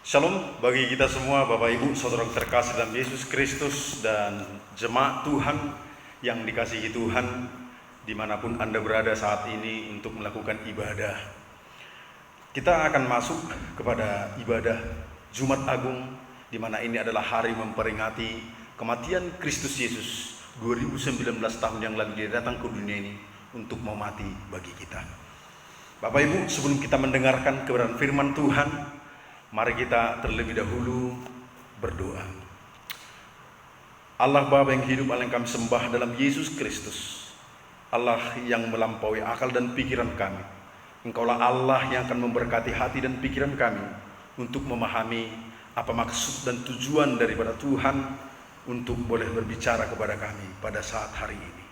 Shalom bagi kita semua, Bapak Ibu, saudara terkasih dalam Yesus Kristus dan jemaat Tuhan yang dikasihi Tuhan dimanapun Anda berada saat ini untuk melakukan ibadah. Kita akan masuk kepada ibadah Jumat Agung, di mana ini adalah hari memperingati kematian Kristus Yesus 2019 tahun yang lalu. Dia datang ke dunia ini untuk memati bagi kita. Bapak Ibu, sebelum kita mendengarkan kebenaran firman Tuhan, mari kita terlebih dahulu berdoa. Allah Bapa yang hidup, Allah yang kami sembah dalam Yesus Kristus, Allah yang melampaui akal dan pikiran kami. Engkaulah Allah yang akan memberkati hati dan pikiran kami untuk memahami apa maksud dan tujuan daripada Tuhan untuk boleh berbicara kepada kami pada saat hari ini.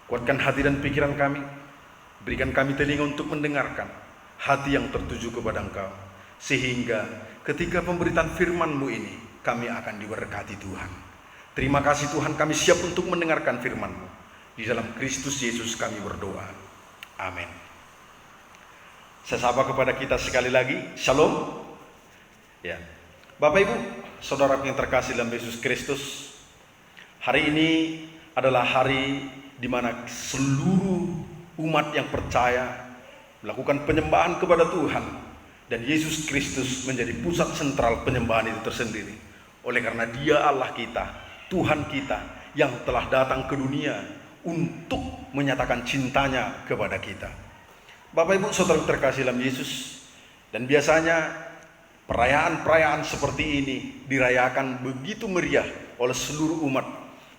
Kuatkan hati dan pikiran kami, berikan kami telinga untuk mendengarkan, hati yang tertuju kepada Engkau, sehingga ketika pemberitaan firman-Mu ini kami akan diberkati Tuhan. Terima kasih Tuhan, kami siap untuk mendengarkan firman-Mu. Di dalam Kristus Yesus kami berdoa. Amin. Saya sapa kepada kita sekali lagi, Shalom. Ya, Bapak Ibu, saudara yang terkasih dalam Yesus Kristus, hari ini adalah hari di mana seluruh umat yang percaya melakukan penyembahan kepada Tuhan. Dan Yesus Kristus menjadi pusat sentral penyembahan itu tersendiri. Oleh karena Dia Allah kita, Tuhan kita yang telah datang ke dunia untuk menyatakan cintanya kepada kita. Bapak Ibu saudara terkasih dalam Yesus, dan biasanya perayaan-perayaan seperti ini dirayakan begitu meriah oleh seluruh umat.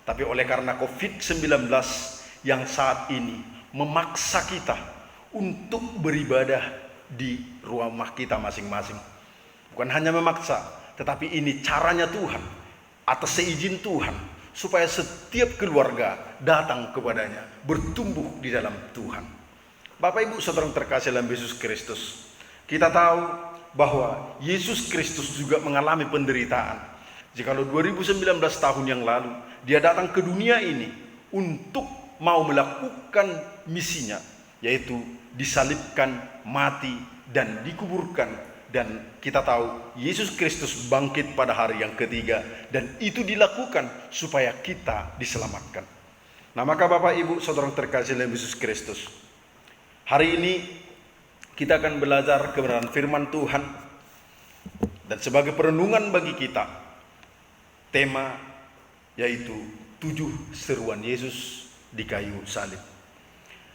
Tapi oleh karena COVID-19 yang saat ini memaksa kita untuk beribadah di rumah kita masing-masing. Bukan hanya memaksa, tetapi ini caranya Tuhan, atas seizin Tuhan, supaya setiap keluarga datang kepadanya, bertumbuh di dalam Tuhan. Bapak Ibu saudara terkasih dalam Yesus Kristus, kita tahu bahwa Yesus Kristus juga mengalami penderitaan. Jikalau 2019 tahun yang lalu Dia datang ke dunia ini untuk mau melakukan misinya, yaitu disalibkan, mati, dan dikuburkan. Dan kita tahu Yesus Kristus bangkit pada hari yang ketiga, dan itu dilakukan supaya kita diselamatkan. Nah, maka Bapak Ibu saudara terkasih dalam Yesus Kristus, hari ini kita akan belajar kebenaran firman Tuhan. Dan sebagai perenungan bagi kita, tema yaitu 7 seruan Yesus di kayu salib.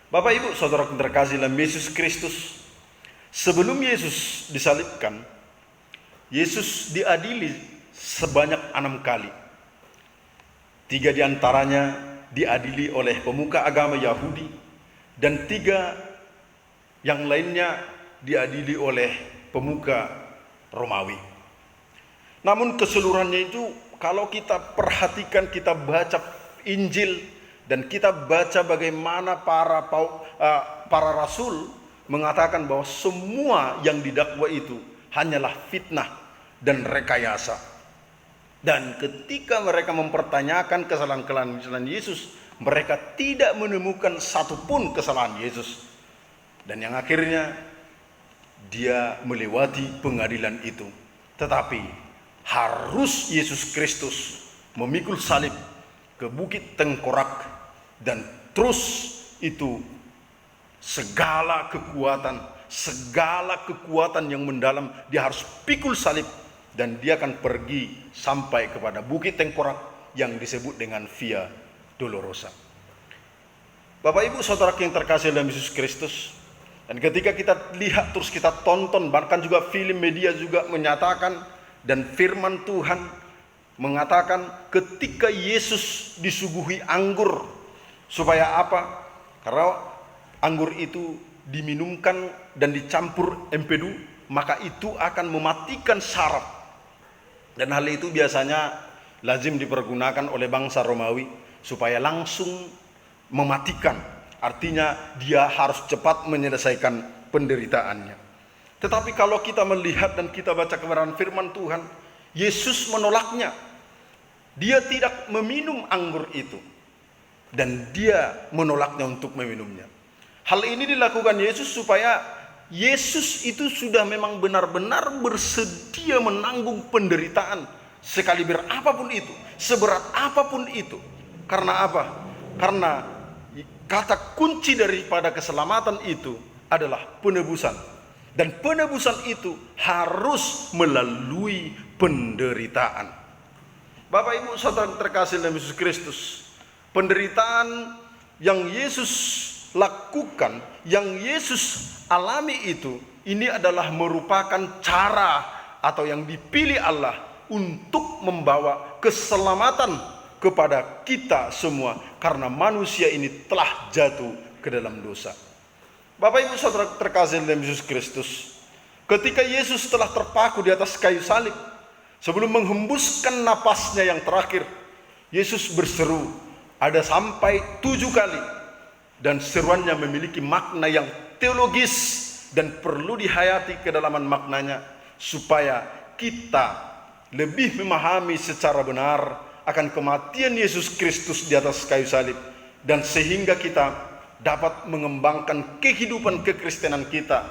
Bapak Ibu saudara terkasih dalam Yesus Kristus, sebelum Yesus disalibkan, Yesus diadili sebanyak 6 kali. 3 diantaranya diadili oleh pemuka agama Yahudi, dan 3 yang lainnya diadili oleh pemuka Romawi. Namun keseluruhannya itu, kalau kita perhatikan, kita baca Injil, dan kita baca bagaimana para rasul mengatakan bahwa semua yang didakwa itu hanyalah fitnah dan rekayasa. Dan ketika mereka mempertanyakan kesalahan-kesalahan Yesus, mereka tidak menemukan satupun kesalahan Yesus. Dan yang akhirnya Dia melewati pengadilan itu. Tetapi harus Yesus Kristus memikul salib ke Bukit Tengkorak, dan terus itu segala kekuatan yang mendalam Dia harus pikul salib, dan Dia akan pergi sampai kepada Bukit Tengkorak yang disebut dengan Via Dolorosa. Bapak Ibu saudara yang terkasih dalam Yesus Kristus, dan ketika kita lihat terus kita tonton, bahkan juga film media juga menyatakan, dan firman Tuhan mengatakan ketika Yesus disuguhi anggur, supaya apa? Karena anggur itu diminumkan dan dicampur empedu, maka itu akan mematikan saraf. Dan hal itu biasanya lazim dipergunakan oleh bangsa Romawi supaya langsung mematikan. Artinya dia harus cepat menyelesaikan penderitaannya. Tetapi kalau kita melihat dan kita baca kebenaran firman Tuhan, Yesus menolaknya. Dia tidak meminum anggur itu, dan Dia menolaknya untuk meminumnya. Hal ini dilakukan Yesus supaya Yesus itu sudah memang benar-benar bersedia menanggung penderitaan sekaliber apapun itu, seberat apapun itu. Karena apa? Karena kata kunci daripada keselamatan itu adalah penebusan. Dan penebusan itu harus melalui penderitaan. Bapak Ibu saudara terkasih dalam Yesus Kristus, penderitaan yang Yesus lakukan, yang Yesus alami itu, ini adalah merupakan cara atau yang dipilih Allah untuk membawa keselamatan kepada kita semua, karena manusia ini telah jatuh ke dalam dosa. Bapak Ibu saudara terkasih dalam Yesus Kristus, ketika Yesus telah terpaku di atas kayu salib, sebelum menghembuskan napasnya yang terakhir, Yesus berseru ada sampai 7 kali, dan seruannya memiliki makna yang teologis dan perlu dihayati kedalaman maknanya supaya kita lebih memahami secara benar akan kematian Yesus Kristus di atas kayu salib, dan sehingga kita dapat mengembangkan kehidupan kekristenan kita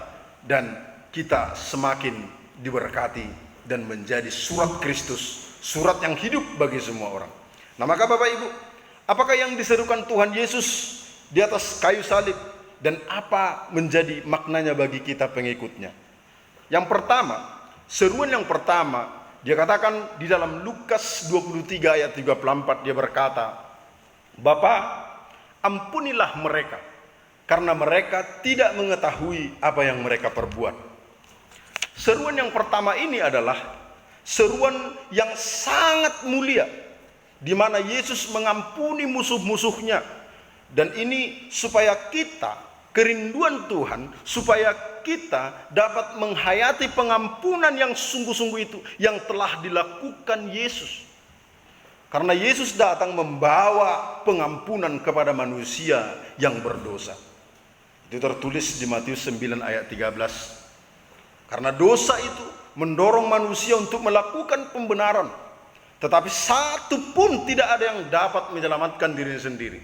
dan kita semakin diberkati dan menjadi surat Kristus, surat yang hidup bagi semua orang. Nah maka Bapak Ibu, apakah yang diserukan Tuhan Yesus di atas kayu salib dan apa menjadi maknanya bagi kita pengikutnya? Yang pertama, seruan yang pertama, dia katakan di dalam Lukas 23 ayat 34, dia berkata, Bapa, ampunilah mereka, karena mereka tidak mengetahui apa yang mereka perbuat. Seruan yang pertama ini adalah seruan yang sangat mulia, di mana Yesus mengampuni musuh-musuhnya. Dan ini supaya kita, kerinduan Tuhan, supaya kita dapat menghayati pengampunan yang sungguh-sungguh itu yang telah dilakukan Yesus. Karena Yesus datang membawa pengampunan kepada manusia yang berdosa. Itu tertulis di Matius 9 ayat 13. Karena dosa itu mendorong manusia untuk melakukan pembenaran, tetapi satu pun tidak ada yang dapat menyelamatkan dirinya sendiri.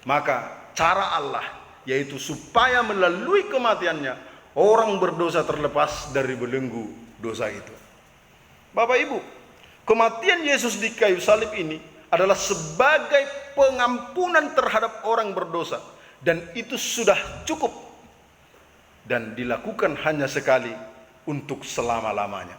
Maka cara Allah yaitu supaya melalui kematiannya orang berdosa terlepas dari belenggu dosa itu. Bapak Ibu, kematian Yesus di kayu salib ini adalah sebagai pengampunan terhadap orang berdosa, dan itu sudah cukup dan dilakukan hanya sekali untuk selama-lamanya.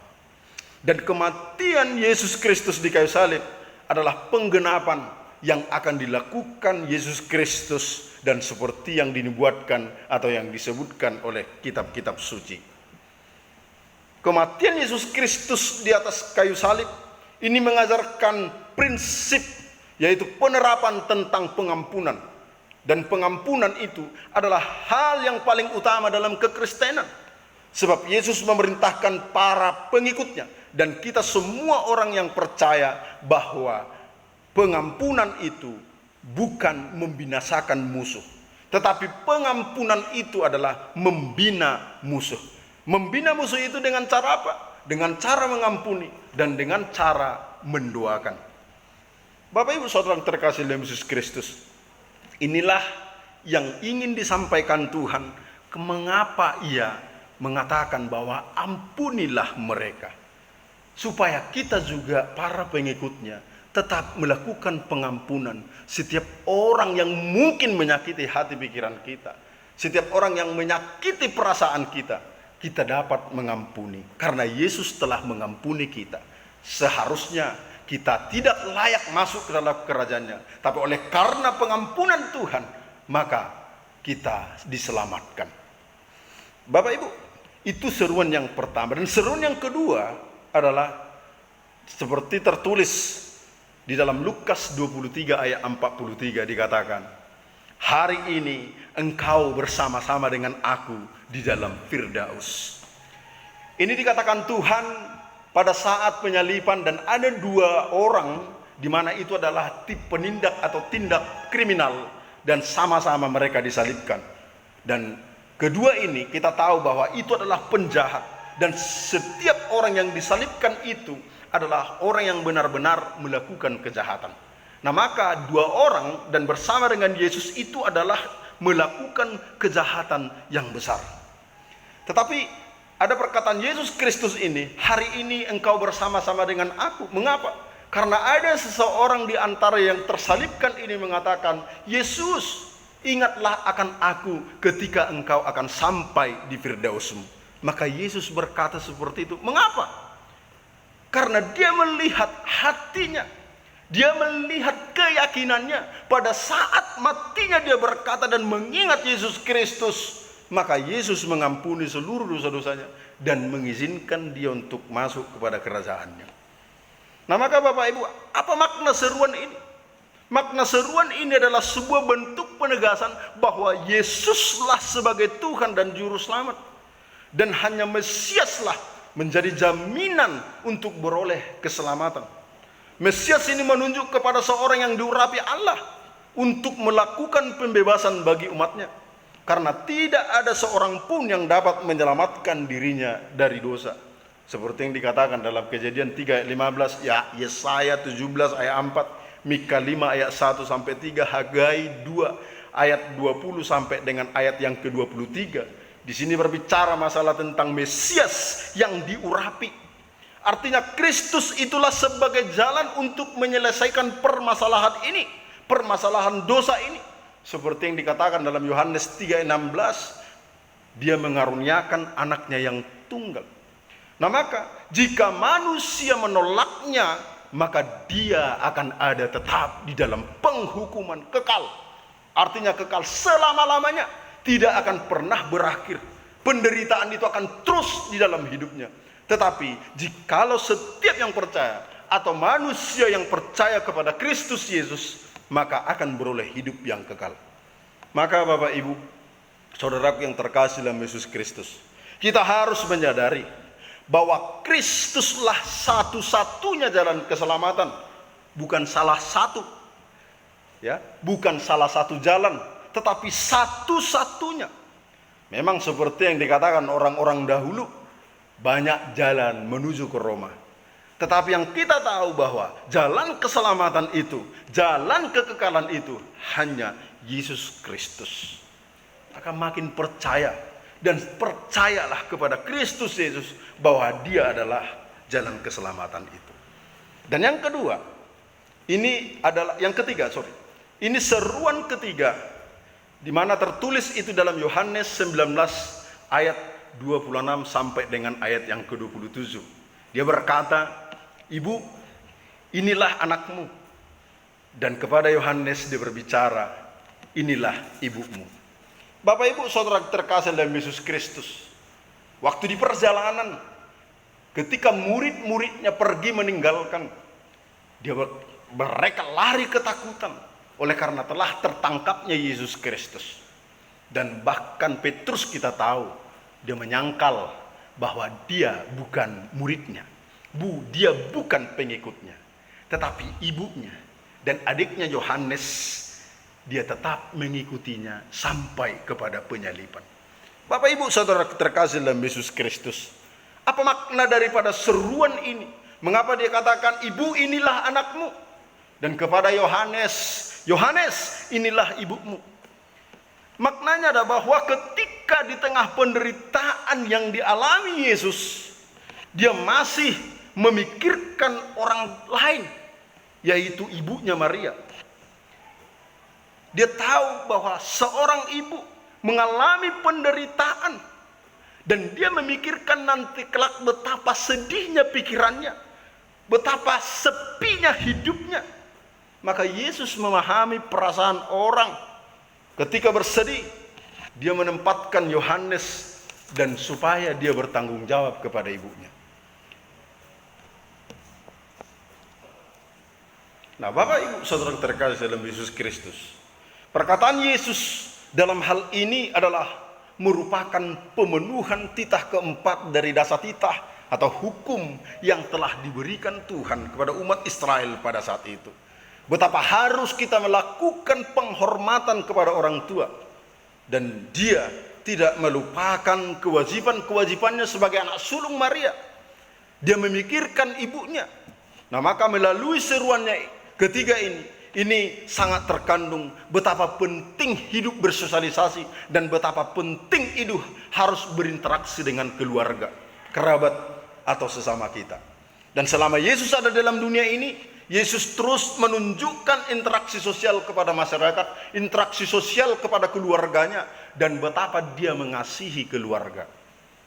Dan kematian Yesus Kristus di kayu salib adalah penggenapan yang akan dilakukan Yesus Kristus dan seperti yang dinubuatkan atau yang disebutkan oleh kitab-kitab suci. Kematian Yesus Kristus di atas kayu salib ini mengajarkan prinsip, yaitu penerapan tentang pengampunan. Dan pengampunan itu adalah hal yang paling utama dalam kekristenan. Sebab Yesus memerintahkan para pengikutnya dan kita semua orang yang percaya bahwa pengampunan itu bukan membinasakan musuh, tetapi pengampunan itu adalah membina musuh. Membina musuh itu dengan cara apa? Dengan cara mengampuni dan dengan cara mendoakan. Bapak Ibu saudara terkasih dalam Yesus Kristus, inilah yang ingin disampaikan Tuhan. Mengapa ia mengatakan bahwa ampunilah mereka, supaya kita juga para pengikutnya tetap melakukan pengampunan setiap orang yang mungkin menyakiti hati pikiran kita, setiap orang yang menyakiti perasaan kita, kita dapat mengampuni karena Yesus telah mengampuni kita. Seharusnya kita tidak layak masuk ke dalam kerajaannya, tapi oleh karena pengampunan Tuhan maka kita diselamatkan. Bapak Ibu, itu seruan yang pertama. Dan seruan yang kedua adalah seperti tertulis di dalam Lukas 23 ayat 43, dikatakan, hari ini engkau bersama-sama dengan aku di dalam Firdaus. Ini dikatakan Tuhan pada saat penyaliban, dan ada 2 orang di mana itu adalah penindak atau tindak kriminal, dan sama-sama mereka disalibkan. Dan kedua ini kita tahu bahwa itu adalah penjahat, dan setiap orang yang disalibkan itu adalah orang yang benar-benar melakukan kejahatan. Nah maka 2 orang dan bersama dengan Yesus itu adalah melakukan kejahatan yang besar. Tetapi ada perkataan Yesus Kristus ini, hari ini engkau bersama-sama dengan aku. Mengapa? Karena ada seseorang di antara yang tersalibkan ini mengatakan, Yesus, ingatlah akan aku ketika engkau akan sampai di Firdausmu. Maka Yesus berkata seperti itu. Mengapa? Karena dia melihat hatinya, dia melihat keyakinannya. Pada saat matinya dia berkata dan mengingat Yesus Kristus, maka Yesus mengampuni seluruh dosa-dosanya dan mengizinkan dia untuk masuk kepada kerajaannya. Nah, maka Bapak Ibu, apa makna seruan ini? Makna seruan ini adalah sebuah bentuk penegasan bahwa Yesuslah sebagai Tuhan dan Juru Selamat, dan hanya Mesiaslah menjadi jaminan untuk beroleh keselamatan. Mesias ini menunjuk kepada seorang yang diurapi Allah untuk melakukan pembebasan bagi umatnya, karena tidak ada seorang pun yang dapat menyelamatkan dirinya dari dosa. Seperti yang dikatakan dalam Kejadian 3 ayat 15, ya Yesaya 17 ayat 4, Mika 5 ayat 1 sampai 3, Hagai 2 ayat 20 sampai dengan ayat yang ke-23. Di sini berbicara masalah tentang Mesias yang diurapi. Artinya Kristus itulah sebagai jalan untuk menyelesaikan permasalahan ini, permasalahan dosa ini. Seperti yang dikatakan dalam Yohanes 3:16, dia mengaruniakan anaknya yang tunggal. Nah, maka jika manusia menolaknya, maka dia akan ada tetap di dalam penghukuman kekal. Artinya kekal selama-lamanya, tidak akan pernah berakhir. Penderitaan itu akan terus di dalam hidupnya. Tetapi jikalau setiap yang percaya atau manusia yang percaya kepada Kristus Yesus, maka akan beroleh hidup yang kekal. Maka Bapak Ibu, saudaraku yang terkasih dalam Yesus Kristus, kita harus menyadari bahwa Kristuslah satu-satunya jalan keselamatan, bukan salah satu, ya, bukan salah satu jalan, tetapi satu-satunya. Memang seperti yang dikatakan orang-orang dahulu, banyak jalan menuju ke Roma. Tetapi yang kita tahu bahwa jalan keselamatan itu, jalan kekekalan itu hanya Yesus Kristus. Maka makin percaya dan percayalah kepada Kristus Yesus bahwa dia adalah jalan keselamatan itu. Dan yang kedua, ini adalah yang ketiga, ini seruan ketiga, di mana tertulis itu dalam Yohanes 19 ayat 26 sampai dengan ayat yang ke-27. Dia berkata, Ibu, inilah anakmu. Dan kepada Yohanes dia berbicara, inilah ibumu. Bapak Ibu saudara terkasih dalam Yesus Kristus, waktu di perjalanan, ketika murid-muridnya pergi meninggalkan, mereka lari ketakutan oleh karena telah tertangkapnya Yesus Kristus. Dan bahkan Petrus kita tahu, dia menyangkal bahwa dia bukan muridnya, dia bukan pengikutnya, tetapi ibunya dan adiknya Yohanes, dia tetap mengikutinya sampai kepada penyaliban. Bapak Ibu saudara terkasih dalam Yesus Kristus, apa makna daripada seruan ini? Mengapa dia katakan, Ibu, inilah anakmu? Dan kepada Yohanes, Yohanes, inilah ibumu. Maknanya adalah bahwa ketika di tengah penderitaan yang dialami Yesus, dia masih memikirkan orang lain, yaitu ibunya Maria. Dia tahu bahwa seorang ibu mengalami penderitaan, dan dia memikirkan nanti kelak betapa sedihnya pikirannya, betapa sepinya hidupnya. Maka Yesus memahami perasaan orang ketika bersedih. Dia menempatkan Yohanes dan supaya dia bertanggung jawab kepada ibunya. Nah, Bapak Ibu saudara terkasih dalam Yesus Kristus, perkataan Yesus dalam hal ini adalah merupakan pemenuhan titah keempat dari dasar titah atau hukum yang telah diberikan Tuhan kepada umat Israel pada saat itu. Betapa harus kita melakukan penghormatan kepada orang tua, dan dia tidak melupakan kewajiban-kewajibannya sebagai anak sulung Maria. Dia memikirkan ibunya. Nah, maka melalui seruannya ketiga ini, ini sangat terkandung betapa penting hidup bersosialisasi dan betapa penting hidup harus berinteraksi dengan keluarga, kerabat, atau sesama kita. Dan selama Yesus ada dalam dunia ini, Yesus terus menunjukkan interaksi sosial kepada masyarakat, interaksi sosial kepada keluarganya, dan betapa dia mengasihi keluarga.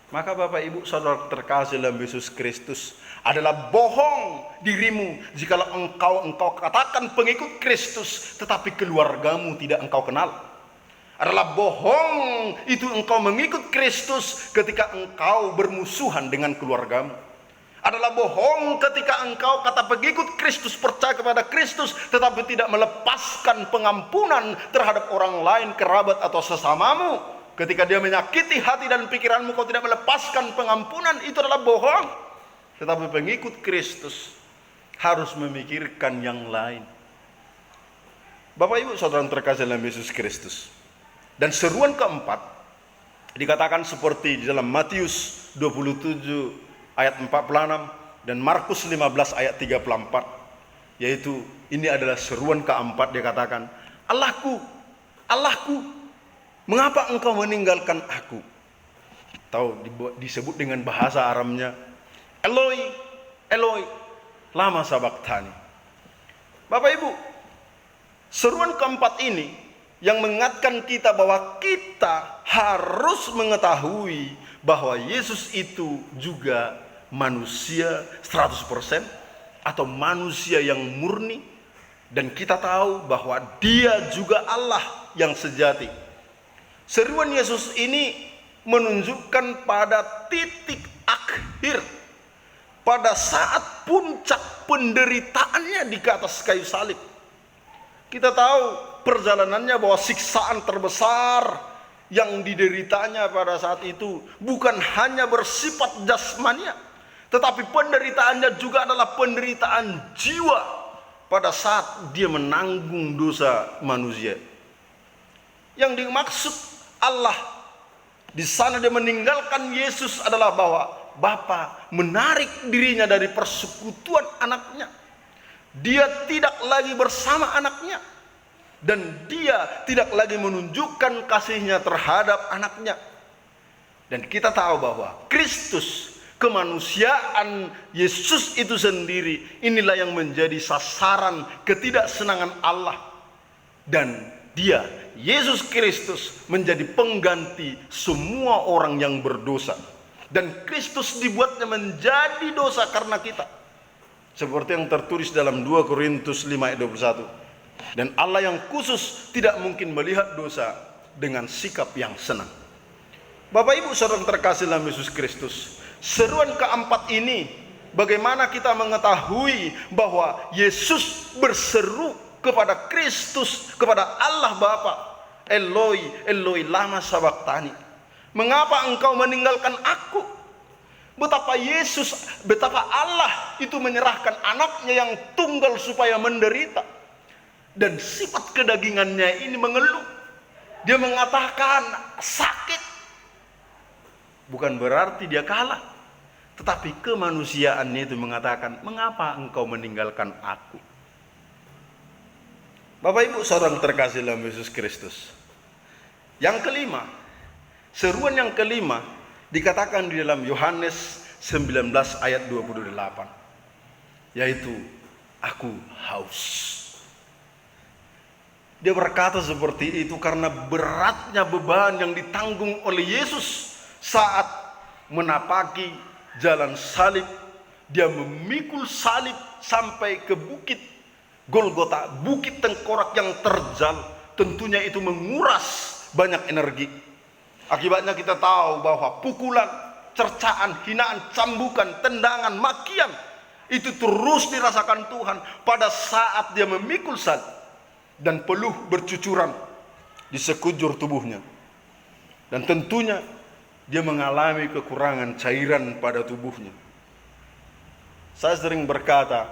Maka Bapak Ibu Saudara terkasih dalam Yesus Kristus, adalah bohong dirimu jikalau engkau katakan pengikut Kristus tetapi keluargamu tidak engkau kenal. Adalah bohong itu engkau mengikut Kristus ketika engkau bermusuhan dengan keluargamu. Adalah bohong ketika engkau kata pengikut Kristus, percaya kepada Kristus, tetapi tidak melepaskan pengampunan terhadap orang lain, kerabat atau sesamamu. Ketika dia menyakiti hati dan pikiranmu, kau tidak melepaskan pengampunan, itu adalah bohong. Tetapi pengikut Kristus harus memikirkan yang lain. Bapak Ibu Saudara terkasih dalam Yesus Kristus. Dan seruan keempat dikatakan seperti di dalam Matius 27 ayat 46 dan Markus 15 ayat 34, yaitu ini adalah seruan keempat. Dia katakan, Allahku, Allahku, mengapa engkau meninggalkan aku? Tahu disebut dengan bahasa Aramnya, Eloi, Eloi, lama sabachthani. Bapak Ibu, seruan keempat ini yang mengingatkan kita bahwa kita harus mengetahui bahwa Yesus itu juga manusia 100% atau manusia yang murni, dan kita tahu bahwa dia juga Allah yang sejati. Seruan Yesus ini menunjukkan pada titik akhir, pada saat puncak penderitaannya di atas kayu salib. Kita tahu perjalanannya bahwa siksaan terbesar yang dideritanya pada saat itu bukan hanya bersifat jasmania, tetapi penderitaannya juga adalah penderitaan jiwa pada saat dia menanggung dosa manusia. Yang dimaksud Allah di sana dia meninggalkan Yesus adalah bahwa Bapa menarik dirinya dari persekutuan anaknya. Dia tidak lagi bersama anaknya, dan dia tidak lagi menunjukkan kasihnya terhadap anaknya. Dan kita tahu bahwa Kristus, kemanusiaan Yesus itu sendiri, inilah yang menjadi sasaran ketidaksenangan Allah. Dan dia, Yesus Kristus, menjadi pengganti semua orang yang berdosa. Dan Kristus dibuatnya menjadi dosa karena kita, seperti yang tertulis dalam 2 Korintus 5 ayat 21. Dan Allah yang khusus tidak mungkin melihat dosa dengan sikap yang senang. Bapak Ibu Saudara terkasih dalam Yesus Kristus, seruan keempat ini bagaimana kita mengetahui bahwa Yesus berseru kepada Kristus, kepada Allah Bapa, Eloi, Eloi, lama sabachthani. Mengapa engkau meninggalkan aku? Betapa Allah itu menyerahkan anaknya yang tunggal supaya menderita. Dan sifat kedagingannya ini mengeluh. Dia mengatakan sakit. Bukan berarti dia kalah, tetapi kemanusiaannya itu mengatakan, mengapa engkau meninggalkan aku? Bapak Ibu Saudara terkasih dalam Yesus Kristus. Yang kelima, seruan yang kelima dikatakan di dalam Yohanes 19 ayat 28, yaitu aku haus. Dia berkata seperti itu karena beratnya beban yang ditanggung oleh Yesus saat menapaki jalan salib. Dia memikul salib sampai ke bukit Golgota, bukit tengkorak yang terjal. Tentunya itu menguras banyak energi. Akibatnya kita tahu bahwa pukulan, cercaan, hinaan, cambukan, tendangan, makian itu terus dirasakan Tuhan pada saat dia memikul salib, dan peluh bercucuran di sekujur tubuhnya. Dan tentunya dia mengalami kekurangan cairan pada tubuhnya. Saya sering berkata,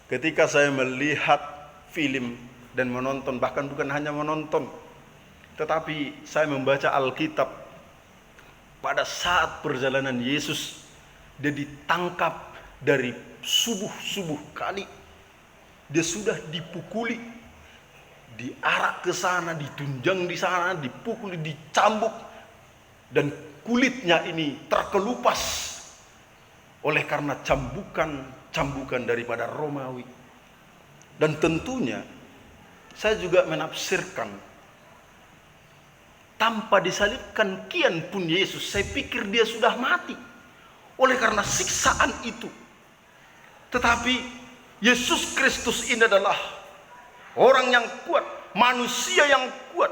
ketika saya melihat film dan menonton, bahkan bukan hanya menonton, tetapi saya membaca Alkitab, pada saat perjalanan Yesus, dia ditangkap dari subuh-subuh kali. Dia sudah dipukuli, diarak ke sana, ditunjang di sana, dipukul, dicambuk, dan kulitnya ini terkelupas oleh karena cambukan daripada Romawi. Dan tentunya saya juga menafsirkan, tanpa disalibkan kian pun Yesus, saya pikir dia sudah mati oleh karena siksaan itu. Tetapi Yesus Kristus ini adalah orang yang kuat, manusia yang kuat,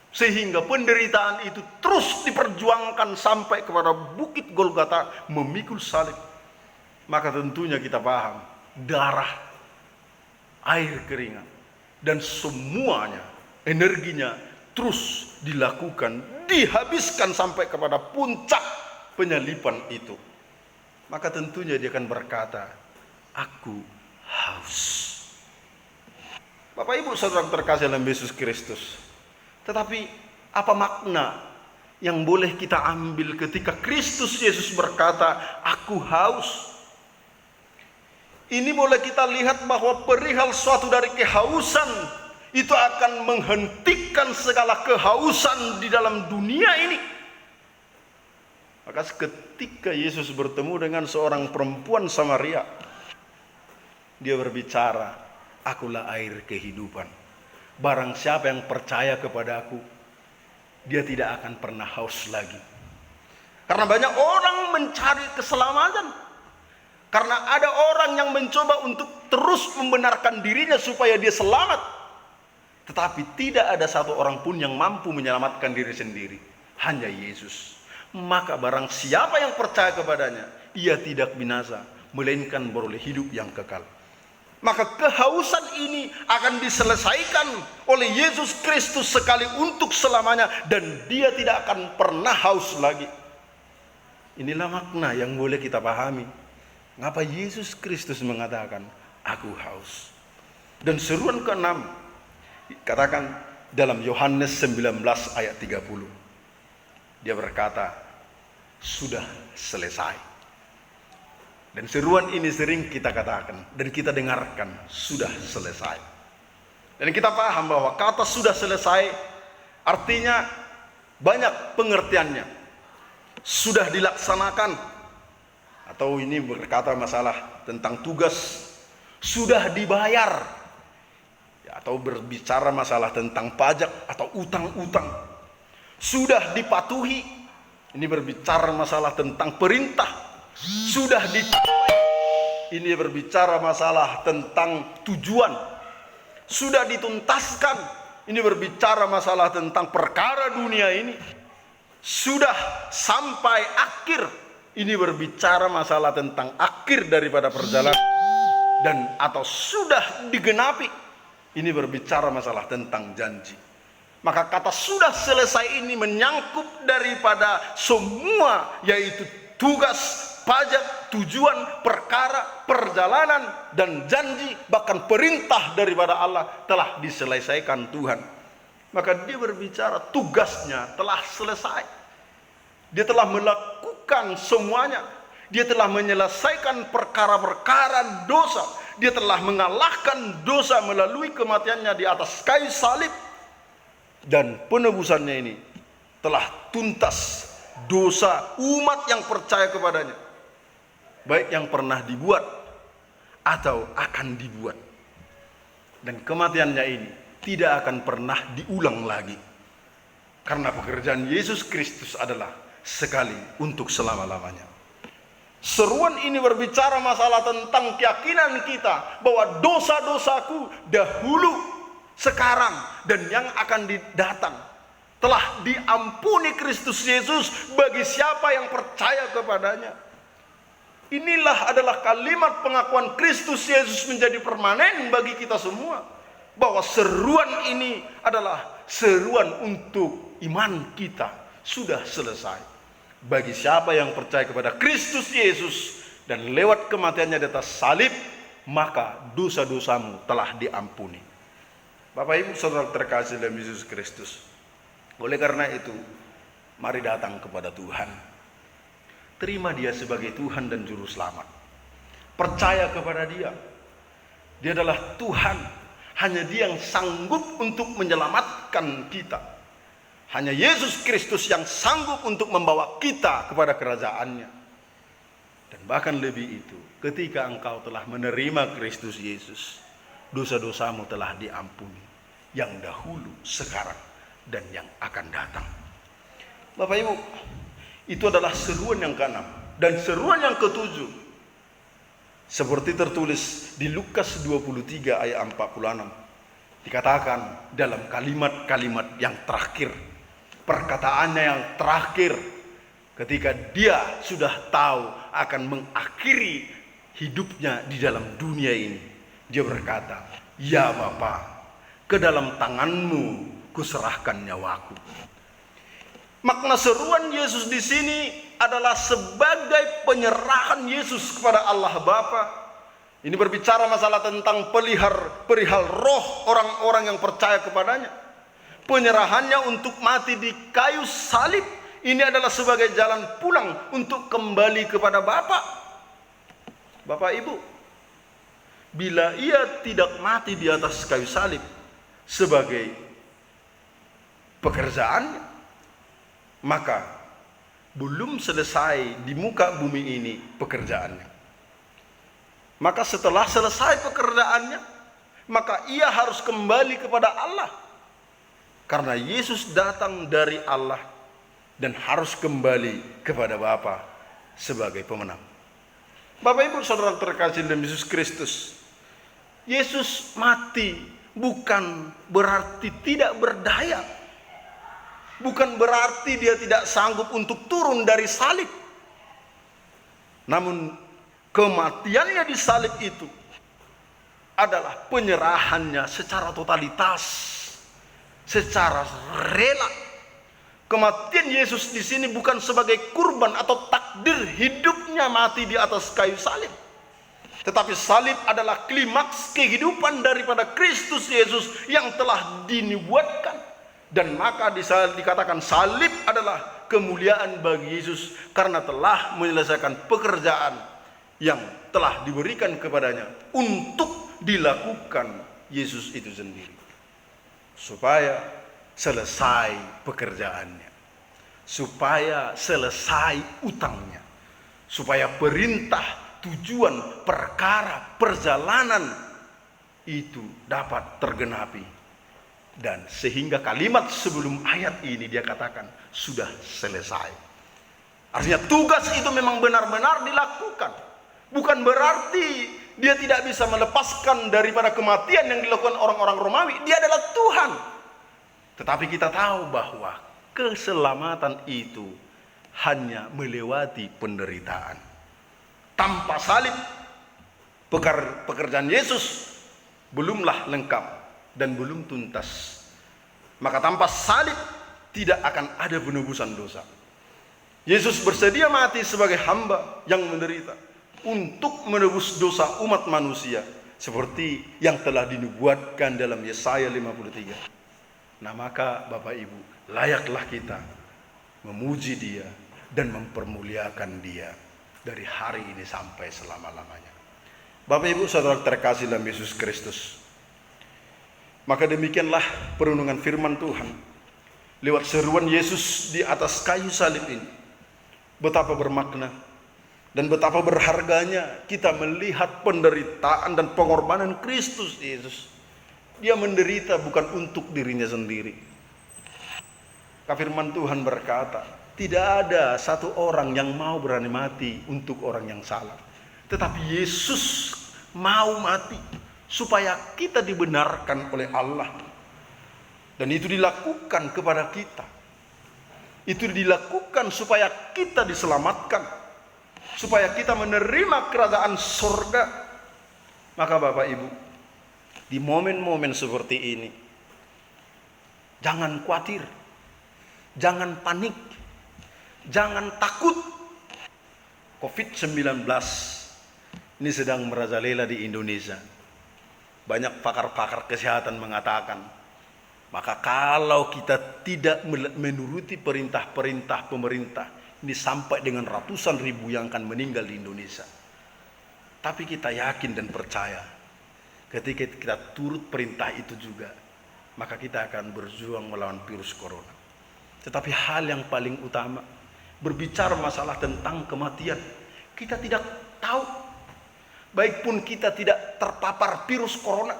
sehingga penderitaan itu terus diperjuangkan sampai kepada bukit Golgota memikul salib. Maka tentunya kita paham, darah, air keringat, dan semuanya, energinya terus dilakukan, dihabiskan sampai kepada puncak penyaliban itu. Maka tentunya dia akan berkata, aku haus. Bapak Ibu Saudara terkasih dalam Yesus Kristus. Tetapi apa makna yang boleh kita ambil ketika Kristus Yesus berkata, aku haus? Ini boleh kita lihat bahwa perihal suatu dari kehausan itu akan menghentikan segala kehausan di dalam dunia ini. Maka ketika Yesus bertemu dengan seorang perempuan Samaria, dia berbicara, akulah air kehidupan. Barang siapa yang percaya kepada aku, dia tidak akan pernah haus lagi. Karena banyak orang mencari keselamatan. Karena ada orang yang mencoba untuk terus membenarkan dirinya supaya dia selamat. Tetapi tidak ada satu orang pun yang mampu menyelamatkan diri sendiri. Hanya Yesus. Maka barang siapa yang percaya kepadanya, ia tidak binasa, melainkan beroleh hidup yang kekal. Maka kehausan ini akan diselesaikan oleh Yesus Kristus sekali untuk selamanya. Dan dia tidak akan pernah haus lagi. Inilah makna yang boleh kita pahami. Ngapa Yesus Kristus mengatakan, aku haus. Dan seruan ke-6 katakan dalam Yohanes 19 ayat 30. Dia berkata, sudah selesai. Dan seruan ini sering kita katakan dan kita dengarkan, sudah selesai. Dan kita paham bahwa kata sudah selesai artinya banyak pengertiannya. Sudah dilaksanakan, atau ini berkata masalah tentang tugas, sudah dibayar, ya, atau berbicara masalah tentang pajak atau utang-utang, sudah dipatuhi, ini berbicara masalah tentang perintah, sudah dicapai, ini berbicara masalah tentang tujuan, sudah dituntaskan, ini berbicara masalah tentang perkara dunia ini, sudah sampai akhir, ini berbicara masalah tentang akhir daripada perjalanan, dan atau sudah digenapi, ini berbicara masalah tentang janji. Maka kata sudah selesai ini menyangkup daripada semua, yaitu tugas, pajak, tujuan, perkara, perjalanan, dan janji, bahkan perintah daripada Allah telah diselesaikan Tuhan. Maka dia berbicara tugasnya telah selesai. Dia telah melakukan semuanya. Dia telah menyelesaikan perkara-perkara dosa. Dia telah mengalahkan dosa melalui kematiannya di atas kayu salib. Dan penebusannya ini telah tuntas dosa umat yang percaya kepadanya, baik yang pernah dibuat atau akan dibuat. Dan kematiannya ini tidak akan pernah diulang lagi. Karena pekerjaan Yesus Kristus adalah sekali untuk selama-lamanya. Seruan ini berbicara masalah tentang keyakinan kita bahwa dosa-dosaku dahulu, sekarang, dan yang akan datang telah diampuni Kristus Yesus bagi siapa yang percaya kepadanya. Inilah adalah kalimat pengakuan Kristus Yesus menjadi permanen bagi kita semua, bahwa seruan ini adalah seruan untuk iman kita sudah selesai. Bagi siapa yang percaya kepada Kristus Yesus dan lewat kematiannya di atas salib, maka dosa-dosamu telah diampuni. Bapak Ibu Saudara terkasih dalam Yesus Kristus, oleh karena itu, mari datang kepada Tuhan. Terima Dia sebagai Tuhan dan Juru Selamat. Percaya kepada Dia. Dia adalah Tuhan. Hanya Dia yang sanggup untuk menyelamatkan kita. Hanya Yesus Kristus yang sanggup untuk membawa kita kepada kerajaan-Nya. Dan bahkan lebih itu, ketika engkau telah menerima Kristus Yesus, dosa-dosamu telah diampuni, yang dahulu, sekarang, dan yang akan datang. Bapak Ibu, itu adalah seruan yang ke-6. Dan seruan yang ke-7, seperti tertulis di Lukas 23 ayat 46, dikatakan dalam kalimat-kalimat yang terakhir, perkataannya yang terakhir, ketika Dia sudah tahu akan mengakhiri hidupnya di dalam dunia ini, Dia berkata, "Ya Bapa, ke dalam tangan-Mu kuserahkan nyawaku." Makna seruan Yesus di sini adalah sebagai penyerahan Yesus kepada Allah Bapa. Ini berbicara masalah tentang perihal roh orang-orang yang percaya kepadanya. Penyerahannya untuk mati di kayu salib ini adalah sebagai jalan pulang untuk kembali kepada Bapa. Bapak Ibu, bila Ia tidak mati di atas kayu salib sebagai pekerjaannya, maka belum selesai di muka bumi ini pekerjaannya. Maka setelah selesai pekerjaannya, maka Ia harus kembali kepada Allah. Karena Yesus datang dari Allah dan harus kembali kepada Bapa sebagai pemenang. Bapak Ibu Saudara terkasih dalam Yesus Kristus, Yesus mati bukan berarti tidak berdaya. Bukan berarti Dia tidak sanggup untuk turun dari salib. Namun kematiannya di salib itu adalah penyerahannya secara totalitas, secara rela. Kematian Yesus di sini bukan sebagai kurban atau takdir hidupnya mati di atas kayu salib. Tetapi salib adalah klimaks kehidupan daripada Kristus Yesus yang telah dinubuatkan. Dan maka dikatakan salib adalah kemuliaan bagi Yesus karena telah menyelesaikan pekerjaan yang telah diberikan kepadanya untuk dilakukan Yesus itu sendiri. Supaya selesai pekerjaannya, supaya selesai utangnya, supaya perintah, tujuan, perkara, perjalanan itu dapat tergenapi. Dan sehingga kalimat sebelum ayat ini Dia katakan sudah selesai. Artinya tugas itu memang benar-benar dilakukan. Bukan berarti Dia tidak bisa melepaskan daripada kematian yang dilakukan orang-orang Romawi. Dia adalah Tuhan. Tetapi kita tahu bahwa keselamatan itu hanya melewati penderitaan. Tanpa salib, pekerjaan Yesus belumlah lengkap dan belum tuntas. Maka tanpa salib tidak akan ada penebusan dosa. Yesus bersedia mati sebagai hamba yang menderita untuk menebus dosa umat manusia seperti yang telah dinubuatkan dalam Yesaya 53. Nah, maka Bapak Ibu, layaklah kita memuji Dia dan mempermuliakan Dia dari hari ini sampai selama-lamanya. Bapak Ibu Saudara terkasih dalam Yesus Kristus, maka demikianlah perenungan firman Tuhan lewat seruan Yesus di atas kayu salib ini. Betapa bermakna dan betapa berharganya kita melihat penderitaan dan pengorbanan Kristus Yesus. Dia menderita bukan untuk dirinya sendiri. Firman Tuhan berkata, tidak ada satu orang yang mau berani mati untuk orang yang salah. Tetapi Yesus mau mati supaya kita dibenarkan oleh Allah. Dan itu dilakukan kepada kita. Itu dilakukan supaya kita diselamatkan, supaya kita menerima kerajaan surga. Maka Bapak Ibu, di momen-momen seperti ini, jangan khawatir, jangan panik, jangan takut. COVID-19 ini sedang merajalela di Indonesia. Banyak pakar-pakar kesehatan mengatakan, maka kalau kita tidak menuruti perintah-perintah pemerintah, ini sampai dengan ratusan ribu yang akan meninggal di Indonesia. Tapi kita yakin dan percaya, Ketika kita turut perintah itu juga, maka kita akan berjuang melawan virus corona. Tetapi hal yang paling utama, berbicara masalah tentang kematian, kita tidak tahu. Baik pun kita tidak terpapar virus corona,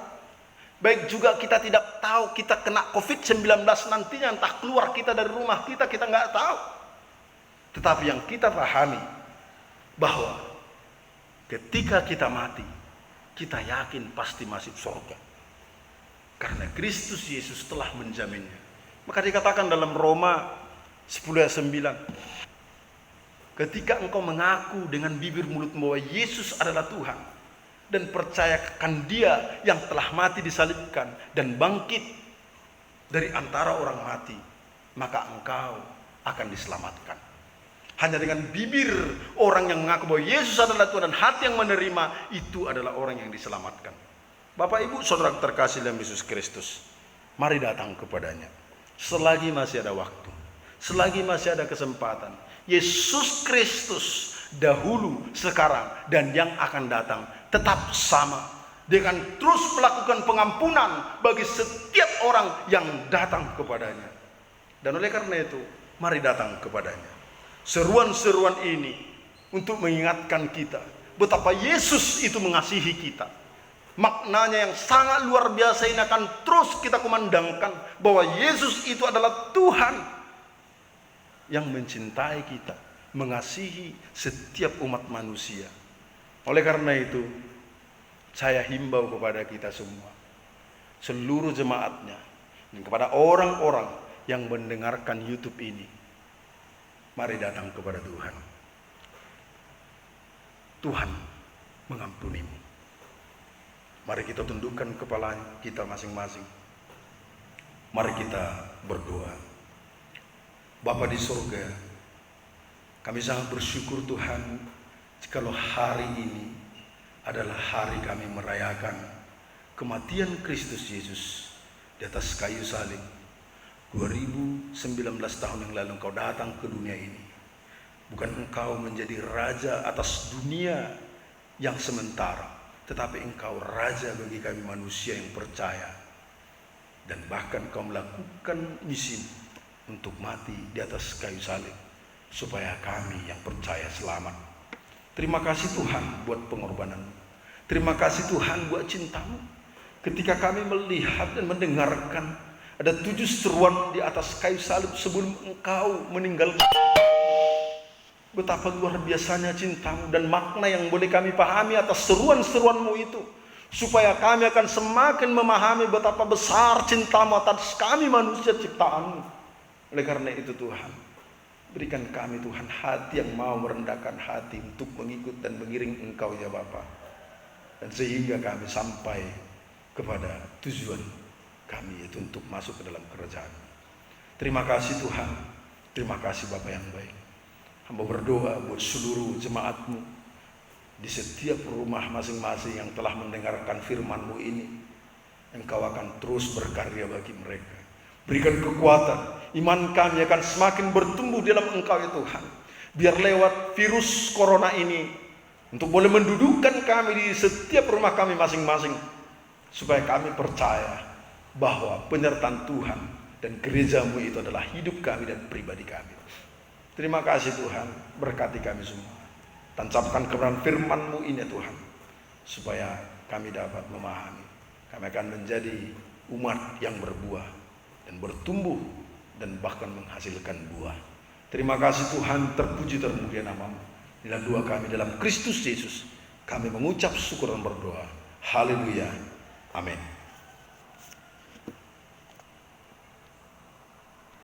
baik juga kita tidak tahu kita kena COVID-19 nantinya, entah keluar kita dari rumah kita nggak tahu. Tetapi yang kita pahami, bahwa ketika kita mati, kita yakin pasti masuk surga. Karena Kristus Yesus telah menjaminnya. Maka dikatakan dalam Roma 10:9, ketika engkau mengaku dengan bibir mulutmu bahwa Yesus adalah Tuhan, dan percayakan Dia yang telah mati disalibkan dan bangkit dari antara orang mati, maka engkau akan diselamatkan. Hanya dengan bibir orang yang mengaku bahwa Yesus adalah Tuhan dan hati yang menerima, itu adalah orang yang diselamatkan. Bapak Ibu Saudara terkasih dalam Yesus Kristus, mari datang kepadanya selagi masih ada waktu, selagi masih ada kesempatan. Yesus Kristus dahulu, sekarang, dan yang akan datang tetap sama. Dia akan terus melakukan pengampunan bagi setiap orang yang datang kepadanya. Dan oleh karena itu, mari datang kepadanya. Seruan-seruan ini untuk mengingatkan kita betapa Yesus itu mengasihi kita. Maknanya yang sangat luar biasa ini akan terus kita kumandangkan, bahwa Yesus itu adalah Tuhan yang mencintai kita, mengasihi setiap umat manusia. Oleh karena itu, saya himbau kepada kita semua, seluruh jemaatnya, dan kepada orang-orang yang mendengarkan YouTube ini, mari datang kepada Tuhan. Tuhan mengampunimu. Mari kita tundukkan kepala kita masing-masing. Mari kita berdoa. Bapa di surga, kami sangat bersyukur Tuhan, jikalau hari ini adalah hari kami merayakan kematian Kristus Yesus di atas kayu salib. 2019 tahun yang lalu Engkau datang ke dunia ini. Bukan Engkau menjadi raja atas dunia yang sementara, tetapi Engkau raja bagi kami manusia yang percaya. Dan bahkan Engkau melakukan misi untuk mati di atas kayu salib, supaya kami yang percaya selamat. Terima kasih Tuhan buat pengorbanan-Mu. Terima kasih Tuhan buat cinta-Mu. Ketika kami melihat dan mendengarkan ada 7 seruan di atas kayu salib sebelum Engkau meninggalkan, betapa luar biasanya cinta-Mu dan makna yang boleh kami pahami atas seruan-seruan-Mu itu, supaya kami akan semakin memahami betapa besar cinta-Mu atas kami manusia ciptaan-Mu. Oleh karena itu Tuhan, berikan kami Tuhan hati yang mau merendahkan hati untuk mengikut dan mengiring Engkau ya Bapa, dan sehingga kami sampai kepada tujuan kami, yaitu untuk masuk ke dalam kerajaan. Terima kasih Tuhan, terima kasih Bapa yang baik. Hamba berdoa buat seluruh jemaat-Mu di setiap rumah masing-masing yang telah mendengarkan firman-Mu ini. Engkau akan terus berkarya bagi mereka. Berikan kekuatan, iman kami akan semakin bertumbuh dalam Engkau ya Tuhan. Biar lewat virus corona ini, untuk boleh mendudukkan kami di setiap rumah kami masing-masing, supaya kami percaya bahwa penyertaan Tuhan dan gereja-Mu itu adalah hidup kami dan pribadi kami. Terima kasih Tuhan, berkati kami semua. Tancapkan kebenaran firman-Mu ini ya Tuhan, supaya kami dapat memahami. Kami akan menjadi umat yang berbuah dan bertumbuh dan bahkan menghasilkan buah. Terima kasih Tuhan, terpuji termulia nama-Mu. Inilah doa kami dalam Kristus Yesus. Kami mengucap syukur dan berdoa. Haleluya. Amin.